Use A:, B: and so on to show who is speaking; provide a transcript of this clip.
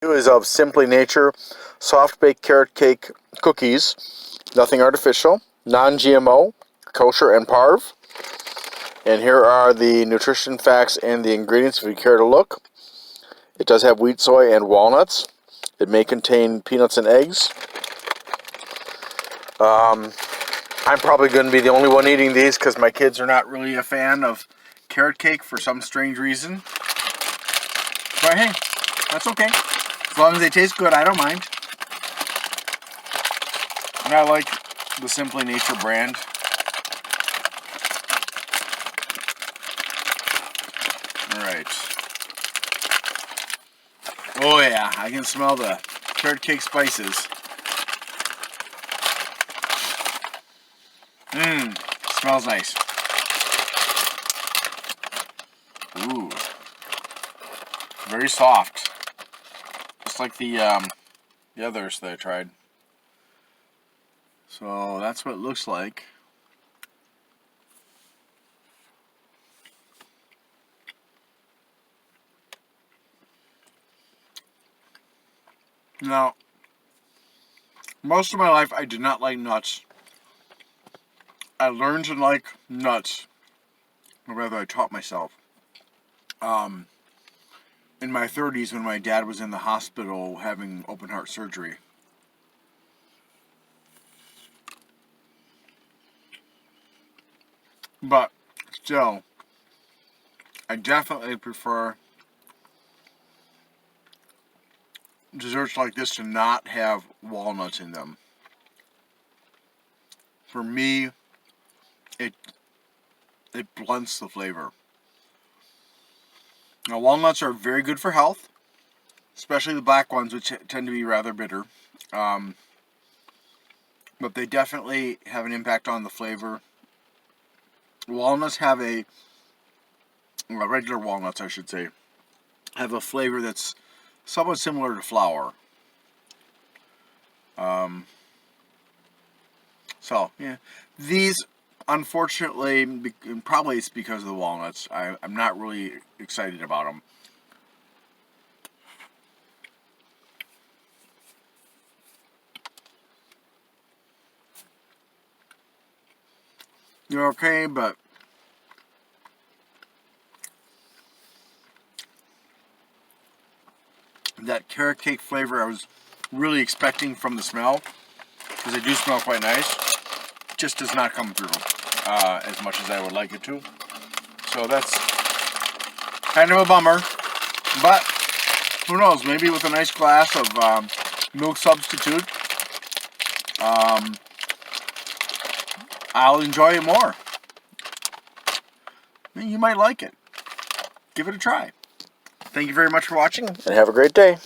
A: Is of Simply Nature soft baked carrot cake cookies, nothing artificial, non-GMO, kosher and parv. And here are the nutrition facts and the ingredients if you care to look. It does have wheat, soy, and walnuts. It may contain peanuts and eggs. I'm probably going to be the only one eating these because my kids are not really a fan of carrot cake for some strange reason. But hey, that's okay. As long as they taste good, I don't mind. And I like the Simply Nature brand. Alright. Oh yeah, I can smell the carrot cake spices. Smells nice. Ooh. Very soft. Just like the others that I tried. So that's what it looks like. Now, most of my life I did not like nuts. I learned to like nuts, or rather I taught myself. In my 30s when my dad was in the hospital having open heart surgery. But still, I definitely prefer desserts like this to not have walnuts in them. For me, it blunts the flavor. Now, walnuts are very good for health, especially the black ones, which tend to be rather bitter. But they definitely have an impact on the flavor. Walnuts have regular walnuts, I should say, have a flavor that's somewhat similar to flour. So, yeah. These, unfortunately, probably it's because of the walnuts, I'm not really excited about them. They're okay, but that carrot cake flavor I was really expecting from the smell, because they do smell quite nice, just does not come through as much as I would like it to. So that's kind of a bummer, but who knows, maybe with a nice glass of milk substitute, I'll enjoy it more. You might like it. Give it a try. Thank you very much for watching, and have a great day.